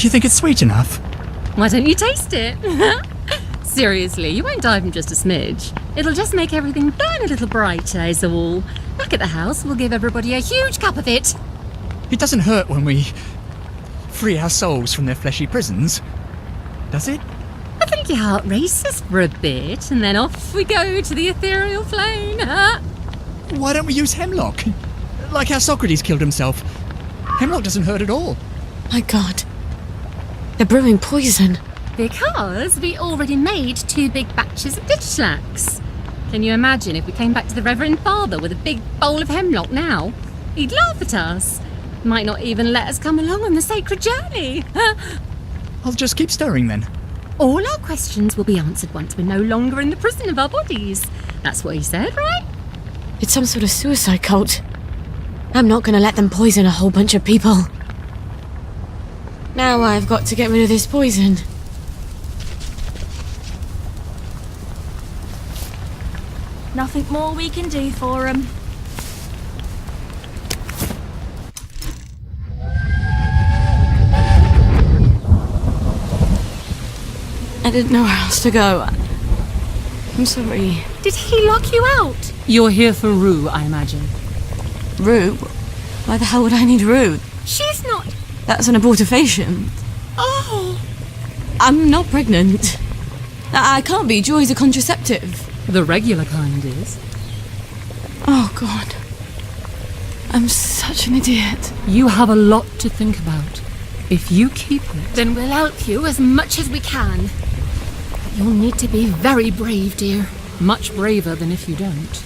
Do you think it's sweet enough? Why don't you taste it? Seriously, you won't die from just a smidge. It'll just make everything burn a little brighter is all. Back at the house, we'll give everybody a huge cup of it. It doesn't hurt when we free our souls from their fleshy prisons, does it? I think your heart races for a bit, and then off we go to the ethereal plane. Why don't we use hemlock? Like how Socrates killed himself. Hemlock doesn't hurt at all. My God. They're brewing poison. Because we already made 2 big batches of Ditchlax. Can you imagine if we came back to the Reverend Father with a big bowl of hemlock now? He'd laugh at us. Might not even let us come along on the sacred journey. I'll just keep stirring then. All our questions will be answered once we're no longer in the prison of our bodies. That's what he said, right? It's some sort of suicide cult. I'm not going to let them poison a whole bunch of people. Now I've got to get rid of this poison. Nothing more we can do for them. I didn't know where else to go. I'm sorry. Did he lock you out? You're here for Rue, I imagine. Rue? Why the hell would I need Rue? She's not... That's an abortifacient. Oh! I'm not pregnant. I can't be. Joy's a contraceptive. The regular kind is. Oh, God. I'm such an idiot. You have a lot to think about. If you keep it, then we'll help you as much as we can. But you'll need to be very brave, dear. Much braver than if you don't.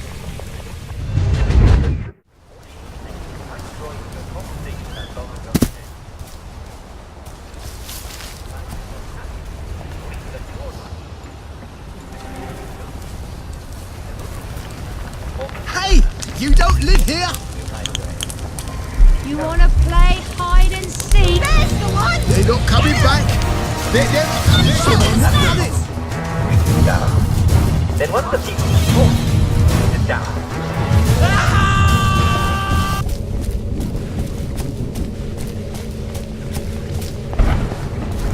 Hey! You don't live here! You wanna play hide and seek? There's the one! They're not coming back! They're not coming back! Come on, let's do this! Then once the people talk, sit down.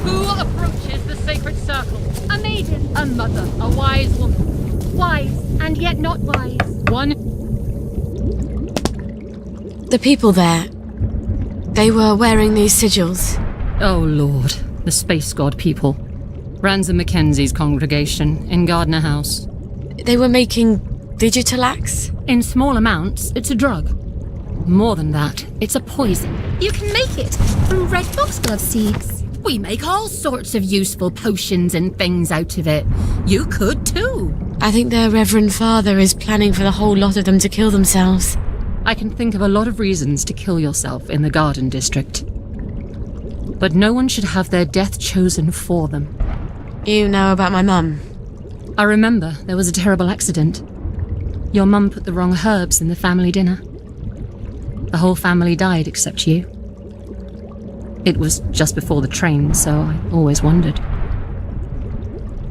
Who approaches the sacred circle? A maiden, a mother, a wise woman. Wise, and yet not wise. One. The people there, they were wearing these sigils. Oh, Lord. The space god people. Ransom Mackenzie's congregation in Gardner House. They were making Digitalax? In small amounts, it's a drug. More than that, it's a poison. You can make it from red foxglove seeds. We make all sorts of useful potions and things out of it. You could too. I think their Reverend Father is planning for the whole lot of them to kill themselves. I can think of a lot of reasons to kill yourself in the Garden District. But no one should have their death chosen for them. You know about my mum? I remember there was a terrible accident. Your mum put the wrong herbs in the family dinner. The whole family died except you. It was just before the train, so I always wondered.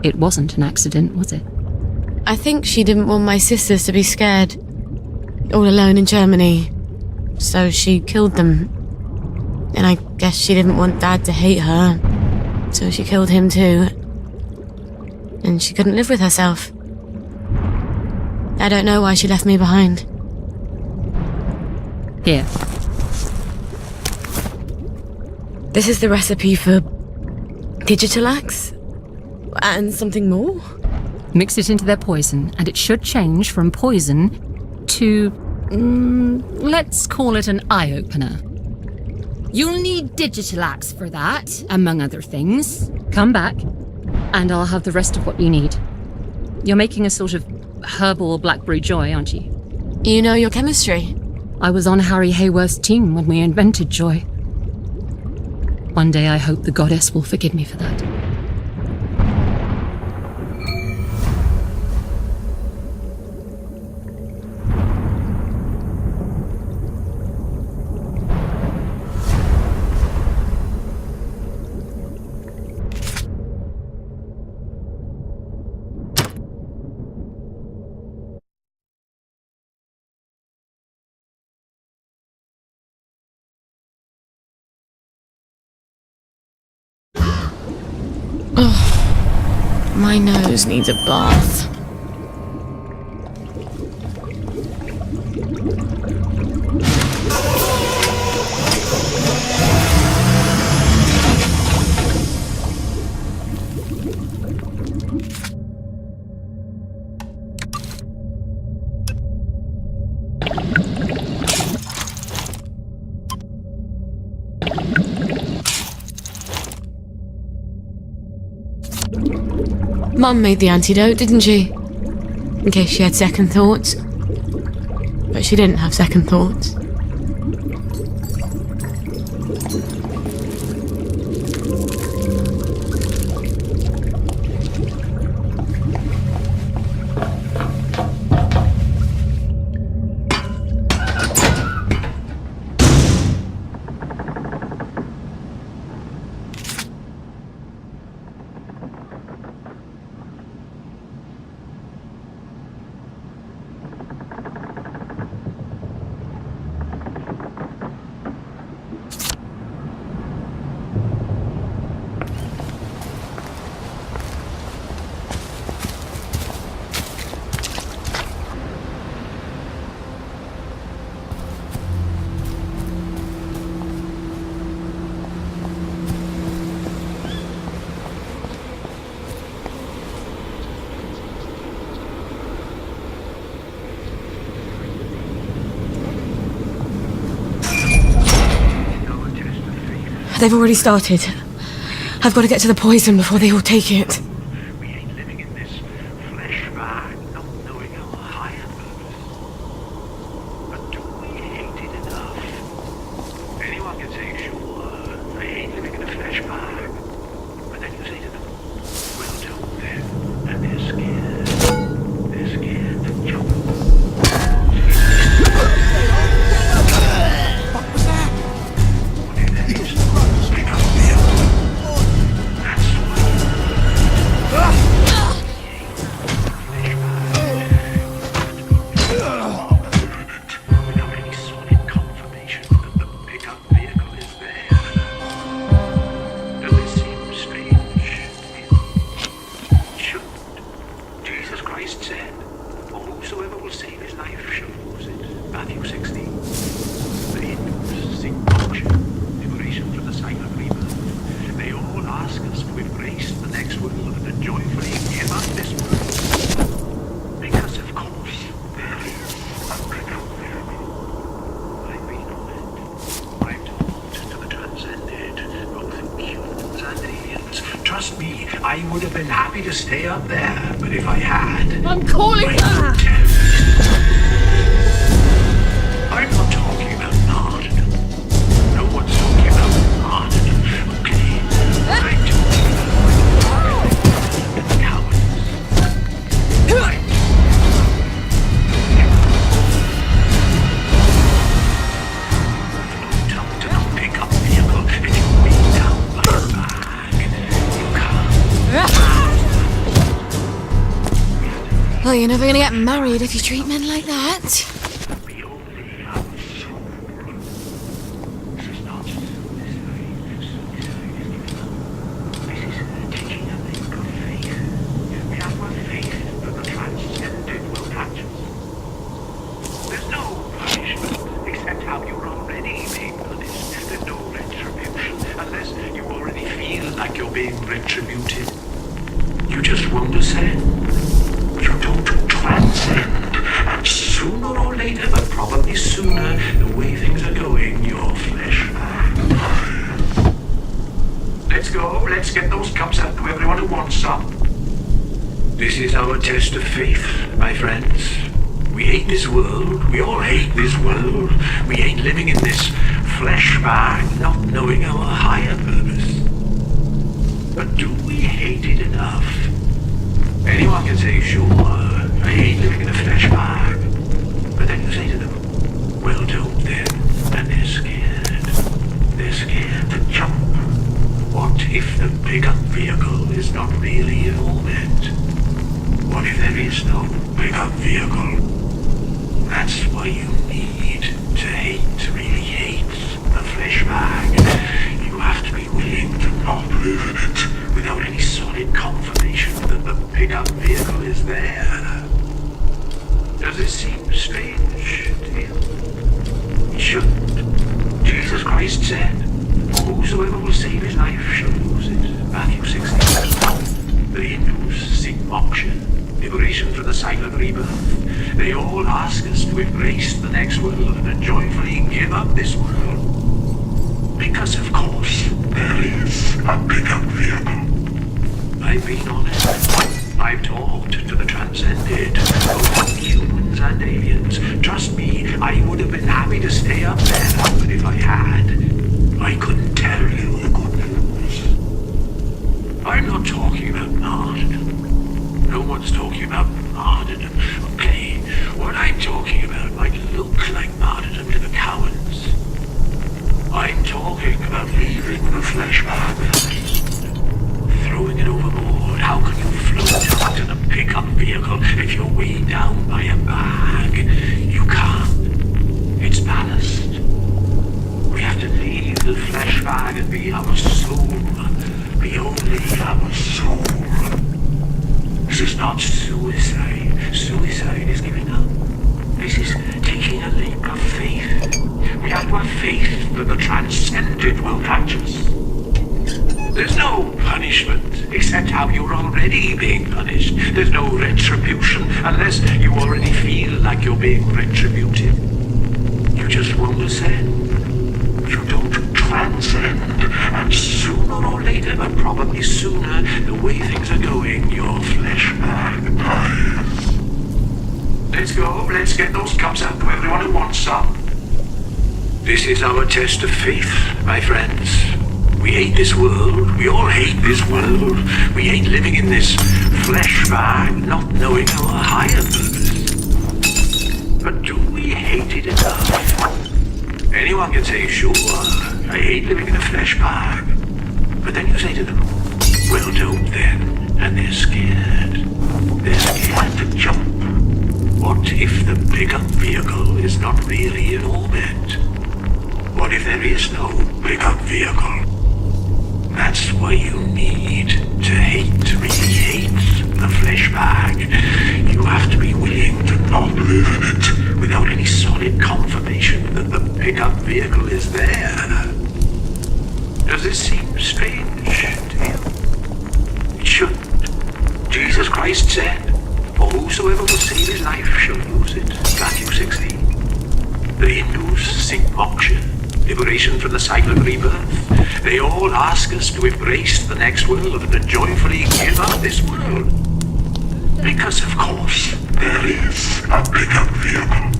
It wasn't an accident, was it? I think she didn't want my sisters to be scared. All alone in Germany. So she killed them. And I guess she didn't want Dad to hate her. So she killed him too. And she couldn't live with herself. I don't know why she left me behind. Here. This is the recipe for Digitalax? And something more? Mix it into their poison, and it should change from poison to... let's call it an eye-opener. You'll need Digitalax for that, among other things. Come back, and I'll have the rest of what you need. You're making a sort of herbal blackberry joy, aren't you? You know your chemistry. I was on Harry Hayworth's team when we invented joy. One day I hope the goddess will forgive me for that. My nose needs a bath. Mum made the antidote, didn't she? In case she had second thoughts. But she didn't have second thoughts. They've already started. I've got to get to the poison before they all take it. We ain't living in this flesh bag, not knowing our higher purpose. But do we hate it enough? Anyone can say, sure, I hate living in a flesh bag. But then you say to them, well, don't then. And they're scared. They're scared to jump. What was that? Trust me, I would have been happy to stay up there, but if I had... I'm calling her! I'm not talking about martyrdom. No one's talking about martyrdom, okay? I'm talking about cowardice. To not pick up vehicle and you beat down my back. You can't. Well, you're never gonna get married if you treat men like that. We only have soul. This is not suicide. This is taking a leap of faith. We have more faith that the transcendent will catch us. There's no punishment except how you're already being punished. There's no retribution unless you already feel like you're being retributed. You just won't ascend. You don't transcend. And sooner or later, but probably sooner, the way things are going, your flesh back. Let's go. Let's get those cups out to everyone who wants some. This is our test of faith, my friends. We hate this world. We all hate this world. We ain't living in this flesh bag, not knowing our higher purpose. But do we hate it enough? Anyone can say, sure, I hate living in a flesh bag. But then you say to them, well, don't then. And they're scared. They're scared to jump. What if the pickup vehicle is not really an all-meant? What if there is no pickup vehicle? That's why you need to hate, really hate the flesh bag. You have to be willing to not live in it. without any solid confirmation that the pickup vehicle is there. Does this seem strange to you? It shouldn't. Jesus Christ said, "Whosoever will save his life shall lose it." Matthew 16. The Hindus seek moksha, liberation from the cycle of rebirth. They all ask us to embrace the next world and joyfully give up this world. Because of course, there is a pickup vehicle. I've been on it. I've talked to the transcended, both humans and aliens. Trust me, I would have been happy to stay up there, but if I had, I couldn't tell you the good news. I'm not talking about martyrdom. No one's talking about martyrdom. Okay, what I'm talking about might look like martyrdom to the cowards. I'm talking about leaving the flesh behind. Throwing it overboard. How can you float out in a pickup vehicle if you're weighed down by a bag? You can't. It's ballast. We have to leave the flesh bag and be our soul. Be only our soul. This is not suicide. Suicide is giving up. This is taking a leap of faith. We have to have faith that the transcended will catch us. There's no punishment except how you're already being punished. There's no retribution unless you already feel like you're being retributed. You just won't ascend. You don't transcend. And sooner or later, but probably sooner, the way things are going, your flesh bag dies. Let's go. Let's get those cups out to everyone who wants some. This is our test of faith, my friends. We hate this world. We all hate this world. We hate living in this flesh bag, not knowing our higher purpose. But do we hate it enough? Anyone can say, sure, I hate living in a flesh bag. But then you say to them, well, don't then. And they're scared. They're scared to jump. What if the pickup vehicle is not really in orbit? What if there is no pickup vehicle? That's why you need to hate, really hate the flesh bag. You have to be willing to not live in it without any solid confirmation that the pickup vehicle is there. Does this seem strange to you? It shouldn't. Jesus Christ said, "For whosoever will save his life shall lose it." Matthew 16. The Hindus seek moksha, liberation from the cycle of rebirth. They all ask us to embrace the next world and to joyfully give up this world. Because of course, there is a pickup vehicle.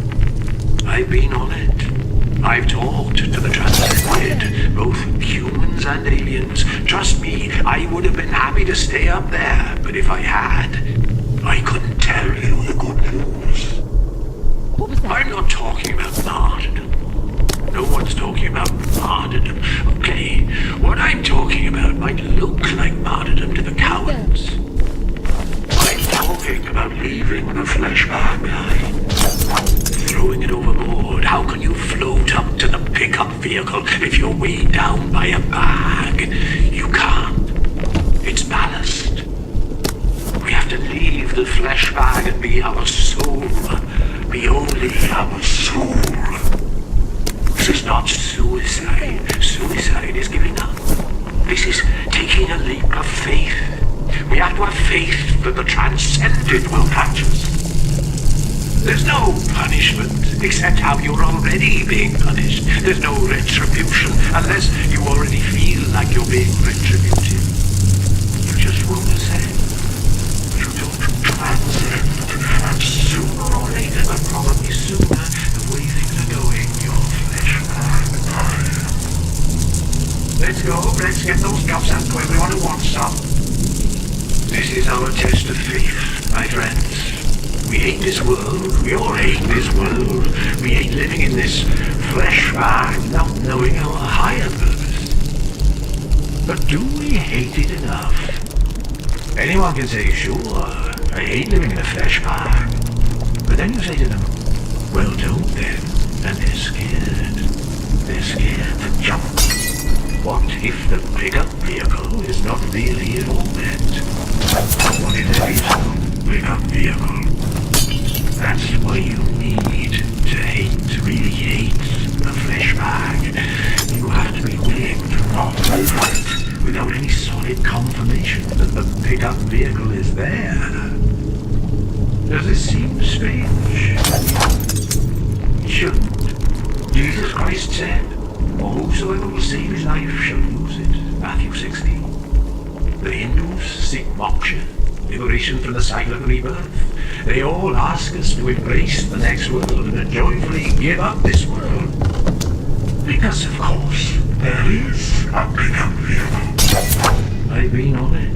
I've been on it. I've talked to the transcended, both humans and aliens. Trust me, I would have been happy to stay up there, but if I had, I couldn't tell you the good news. What was that? I'm not talking about martyrdom. No one's talking about martyrdom. Okay, what I'm talking about might look like martyrdom to the cowards. I'm talking about leaving the flesh bag behind. Throwing it overboard. How can you float up to the pickup vehicle if you're weighed down by a bag? You can't. It's ballast. We have to leave the flesh bag and be our soul. Be only our soul. This is not suicide. Suicide is giving up. This is taking a leap of faith. We have to have faith that the transcended will catch us. There's no punishment except how you're already being punished. There's no retribution unless you already feel like you're being retributed. You just won't ascend. You don't transcend. And sooner or later, but probably sooner, the way things are going, your flesh bag dies. Let's go. Let's get those cups out to everyone who wants some. This is our test of faith, my friends. We hate this world. We all hate this world. We hate living in this flesh bag, not knowing our higher purpose. But do we hate it enough? Anyone can say, sure, I hate living in a flesh bag. But then you say to them, well, don't then. And they're scared. They're scared to jump. What if the pickup vehicle is not really an orbit? What if there is no pickup vehicle? That's why you need to hate, really hate the flesh bag. You have to be willing to not move it without any solid confirmation that the pickup vehicle is there. Does this seem strange? It shouldn't. Jesus Christ said, "For whosoever will save his life shall lose it." Matthew 16. The Hindus seek moksha, liberation from the cycle of rebirth. They all ask us to embrace the next world and to joyfully give up this world. Because, of course, there is a pickup vehicle. I've been on it.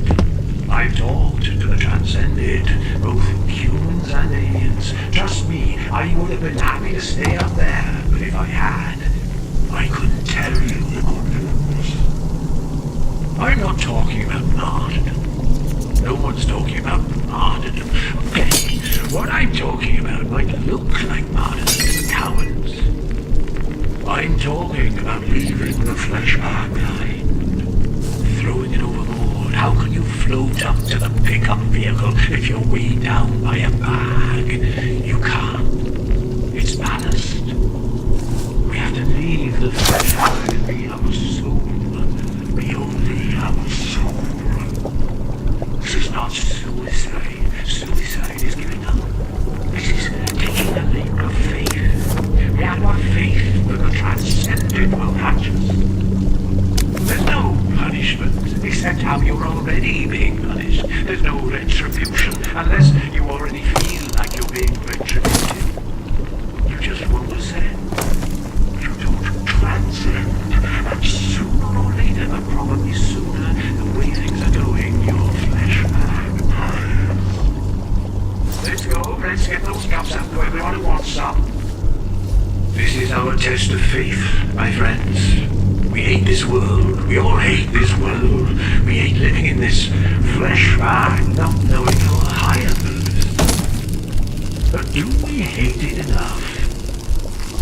I've talked to the transcended, both humans and aliens. Trust me, I would have been happy to stay up there, but if I had, I couldn't tell you the good news. I'm not talking about martyrdom. No one's talking about martyrdom. Okay, what I'm talking about might look like martyrdom to the cowards. I'm talking about leaving the flesh bag behind, throwing it overboard. How can you float up to the pickup vehicle if you're weighed down by a bag? You can't. It's ballast. We have to leave the flesh bag and be our soul. Be only our soul. This is not suicide. Suicide is giving up. This is taking a leap of faith. We have what faith that the transcendent will catch us. There's no punishment except how you're already being punished. There's no retribution unless you already feel like you're being retributed. You just won't ascend. You don't transcend. And sooner or later, but probably sooner, the way things are going, your flesh bag piles. Let's go. Let's get those cups out to everyone who wants some. This is our test of faith, my friends. We hate this world. We all hate this world. We hate living in this flesh bag, not knowing our higher purpose. But do we hate it enough?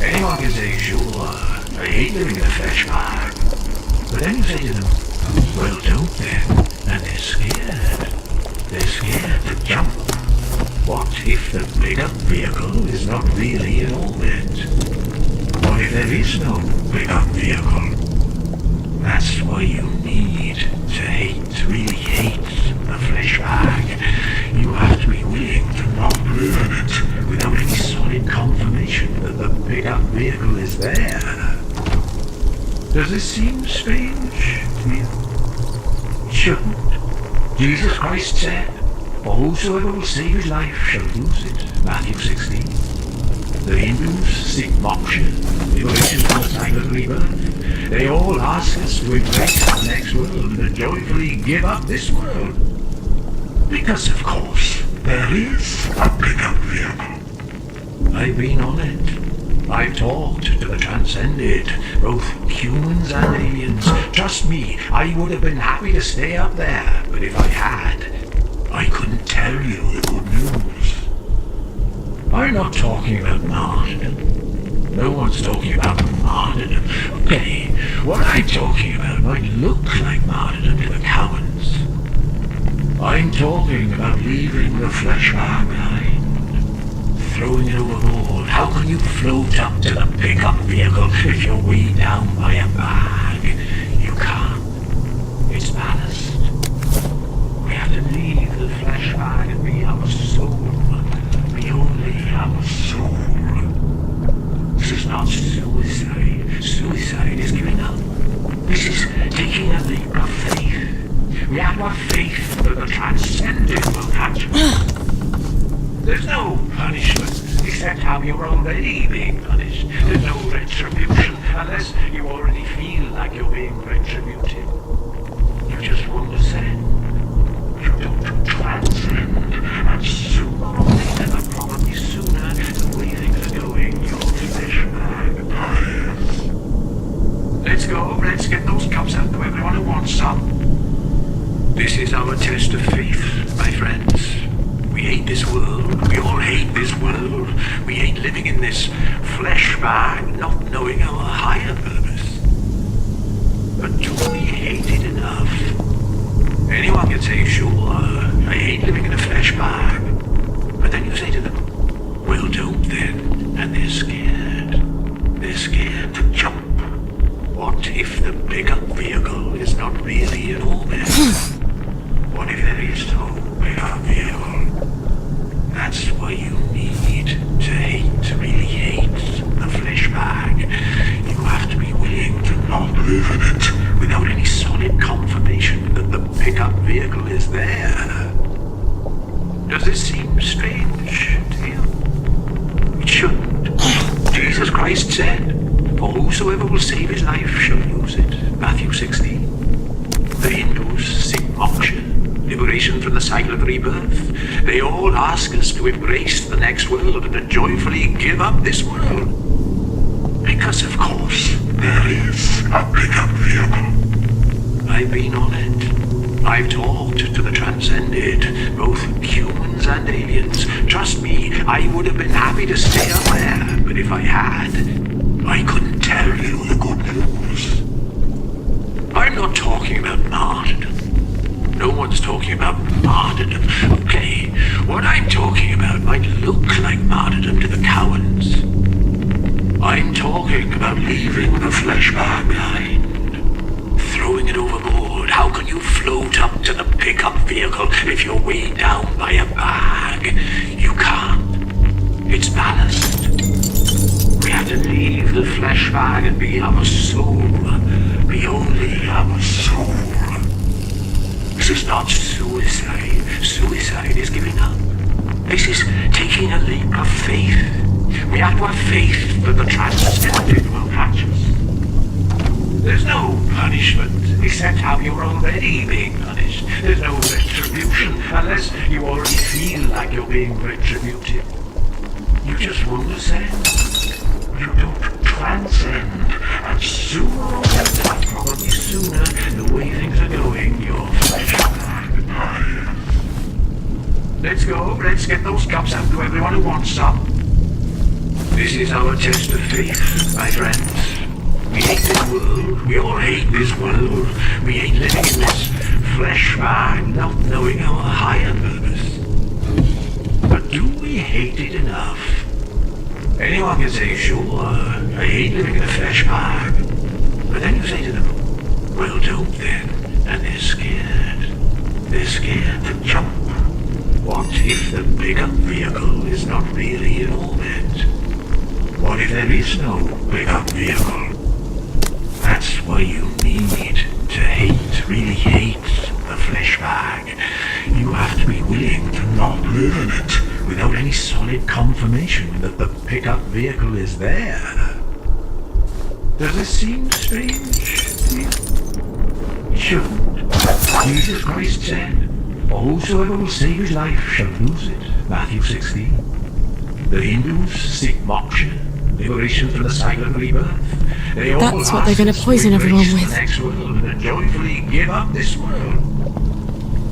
Anyone can say, sure, I hate living in a flesh bag. But then you say to them, well, don't then. And they're scared. They're scared to jump. What if the pickup vehicle is not really in orbit? What if there is no pickup vehicle? That's why you need to hate, really hate the flesh bag. You have to be willing to not burn it without any solid confirmation that the pickup vehicle is there. Does this seem strange to you? It shouldn't. Jesus Christ said, "For whosoever will save his life shall lose it." Matthew 16. The Hindus seek moksha, liberation from the cycle of rebirth. They all ask us to embrace the next world and to joyfully give up this world. Because, of course, there is a pickup vehicle. I've been on it. I've talked to the transcended, both humans and aliens. Trust me, I would have been happy to stay up there, but if I had, I couldn't tell you the good news. I'm not talking about martyrdom. No one's talking about martyrdom. Okay, what I'm talking about might look like martyrdom to the cowards. I'm talking about leaving the flesh bag behind, throwing it overboard. How can you float up to the pickup vehicle if you're weighed down by a bag? You can't. It's ballast. We have to leave the flesh bag and be our soul. Be only our soul. This is not suicide. Suicide is giving up. This is taking a leap of faith. We have what faith that the transcendent will catch us. There's no punishment except how you're already being punished. There's no retribution unless you already feel like you're being retributed. You just won't ascend. You don't transcend. And sooner or later, but probably sooner, the way things are going, your flesh bag piles. Let's go. Let's get those cups out to everyone who wants some. This is our test of faith, my friends. We hate this world. We all hate this world. We hate living in this flesh bag, not knowing our higher purpose. But do we hate it enough? Anyone can say, sure, I hate living in a flesh bag. But then you say to them, well, don't then. And they're scared. They're scared to jump. What if the pickup vehicle is not really an orbit? What if there is no pickup vehicle? That's why you need to hate, really hate the flesh bag. You have to be willing to not live in it without any solid confirmation that the pickup vehicle is there. Does this seem strange to you? It shouldn't. Jesus Christ said, for whosoever will save his life shall lose it. Matthew 16. The Hindus seek moksha, liberation from the cycle of rebirth. They all ask us to embrace the next world and to joyfully give up this world. Because of course, there is a pickup vehicle. I've been on it. I've talked to the transcended, both humans and aliens. Trust me, I would have been happy to stay up there, but if I had, I couldn't tell you the good news. I'm not talking about martyrdom. No one's talking about martyrdom. Okay, what I'm talking about might look like martyrdom to the cowards. I'm talking about leaving the flesh bag behind. Throwing it overboard. How can you float up to the pickup vehicle if you're weighed down by a bag? You can't. It's ballast. We have to leave the flesh bag and be our soul. Be only our soul. This is not suicide. Suicide is giving up. This is taking a leap of faith. We have to have faith that the transcendent will catch us. There's no punishment except how you're already being punished. There's no retribution unless you already feel like you're being retributed. You just won't ascend. You don't transcend. And sooner or later, probably sooner, the way things are going, your flesh will die. Let's go. Let's get those cups out to everyone who wants some. This is our test of faith, my friends. We hate this world. We all hate this world. We hate living in this flesh bag, not knowing our higher purpose. But do we hate it enough? Anyone can say, sure, I hate living in a flesh bag. But then you say to them, well, don't then. And they're scared. They're scared to jump. What if the pickup vehicle is not really in orbit? What if there is no pickup vehicle? That's why you need to hate, really hate the flesh bag. You have to be willing to not live in it without any solid confirmation that the pickup vehicle is there. Does this seem strange to you? It shouldn't. Jesus Christ said, for whosoever will save his life shall lose it. Matthew 16. The Hindus seek moksha, liberation from the cycle of rebirth. They all That's what they're going to poison everyone with. The next world and joyfully give up this world.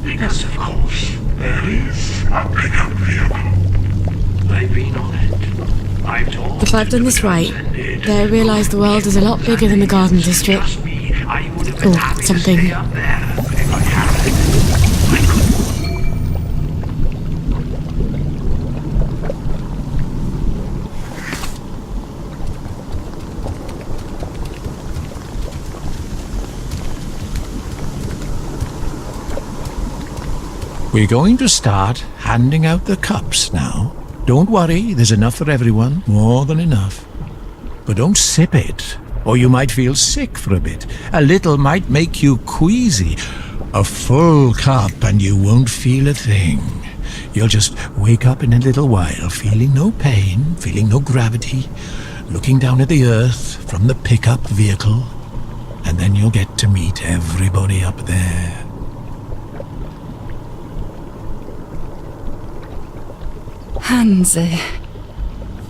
Because of course, there is a pickup vehicle. I've been on it. I've talked. If I've done this right, they realise the world is a lot bigger than the Garden District. Trust me, I would have been happy to something. stay up there, but if I had, I couldn't. We're going to start handing out the cups now. Don't worry, there's enough for everyone, more than enough. But don't sip it, or you might feel sick for a bit. A little might make you queasy. A full cup and you won't feel a thing. You'll just wake up in a little while, feeling no pain, feeling no gravity, looking down at the earth from the pickup vehicle, and then you'll get to meet everybody up there. Hands are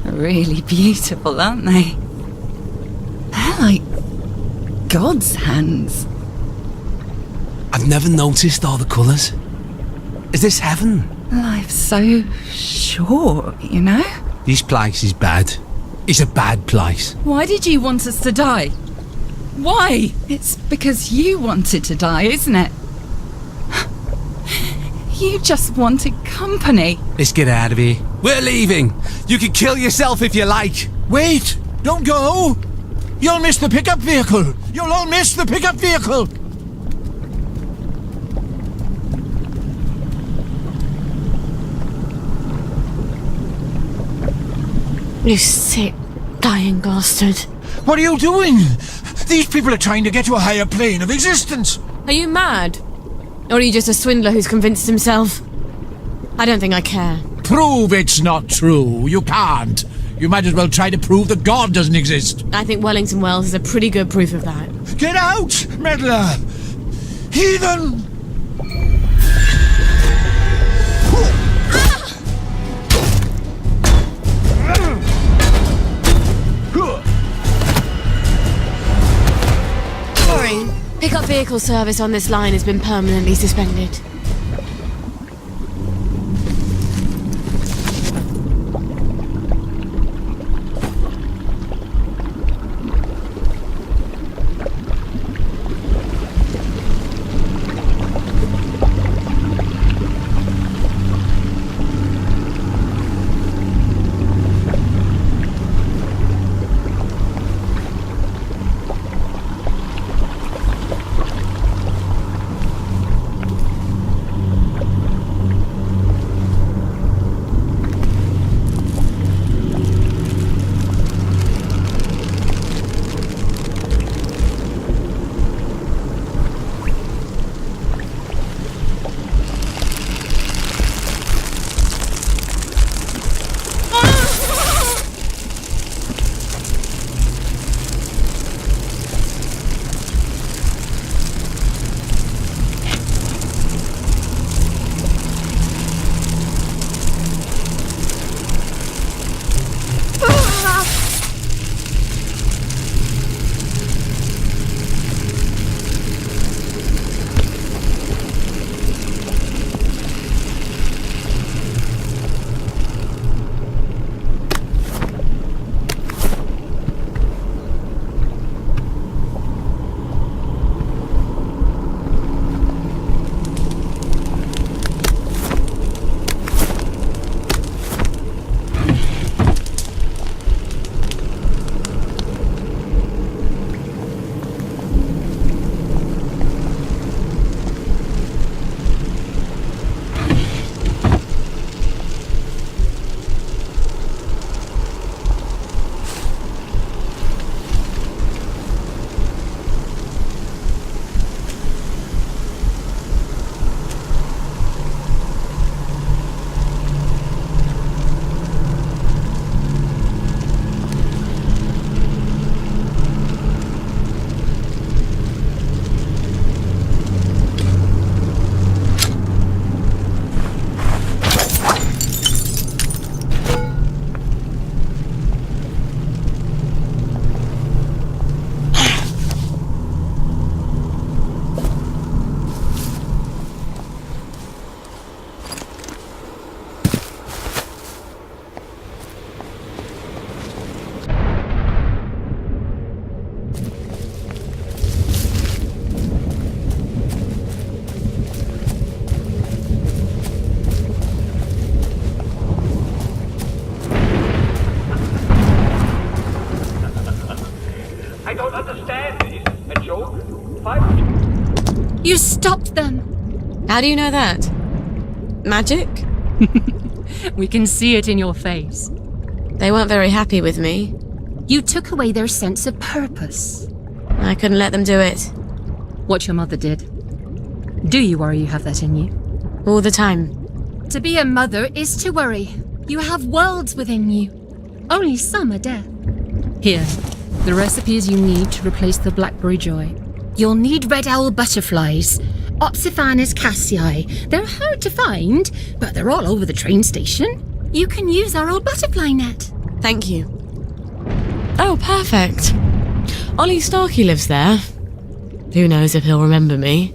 really beautiful, aren't they? They're like God's hands. I've never noticed all the colours. Is this heaven? Life's so short, you know? This place is bad. It's a bad place. Why did you want us to die? Why? It's because you wanted to die, isn't it? You just wanted company. Let's get out of here. We're leaving. You can kill yourself if you like. Wait! Don't go! You'll miss the pickup vehicle! You'll all miss the pickup vehicle! You sick, dying bastard. What are you doing? These people are trying to get to a higher plane of existence! Are you mad? Or are you just a swindler who's convinced himself? I don't think I care. Prove it's not true. You can't. You might as well try to prove that God doesn't exist. I think Wellington Wells is a pretty good proof of that. Get out, meddler! Heathen! Sorry, pickup vehicle service on this line has been permanently suspended. I don't understand. Is it a joke? 500. You stopped them. How do you know that? Magic? We can see it in your face. They weren't very happy with me. You took away their sense of purpose. I couldn't let them do it. What your mother did. Do you worry you have that in you? All the time. To be a mother is to worry. You have worlds within you. Only some are death. Here, the recipes you need to replace the blackberry joy. You'll need red owl butterflies. Opsiphanes cassii. They're hard to find, but they're all over the train station. You can use our old butterfly net. Thank you. Oh, perfect. Ollie Starkey lives there. Who knows if he'll remember me?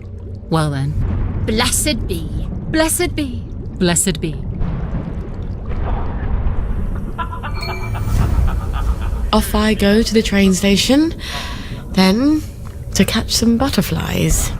Well then, blessed be. Blessed be. Blessed be. Off I go to the train station. Then to catch some butterflies.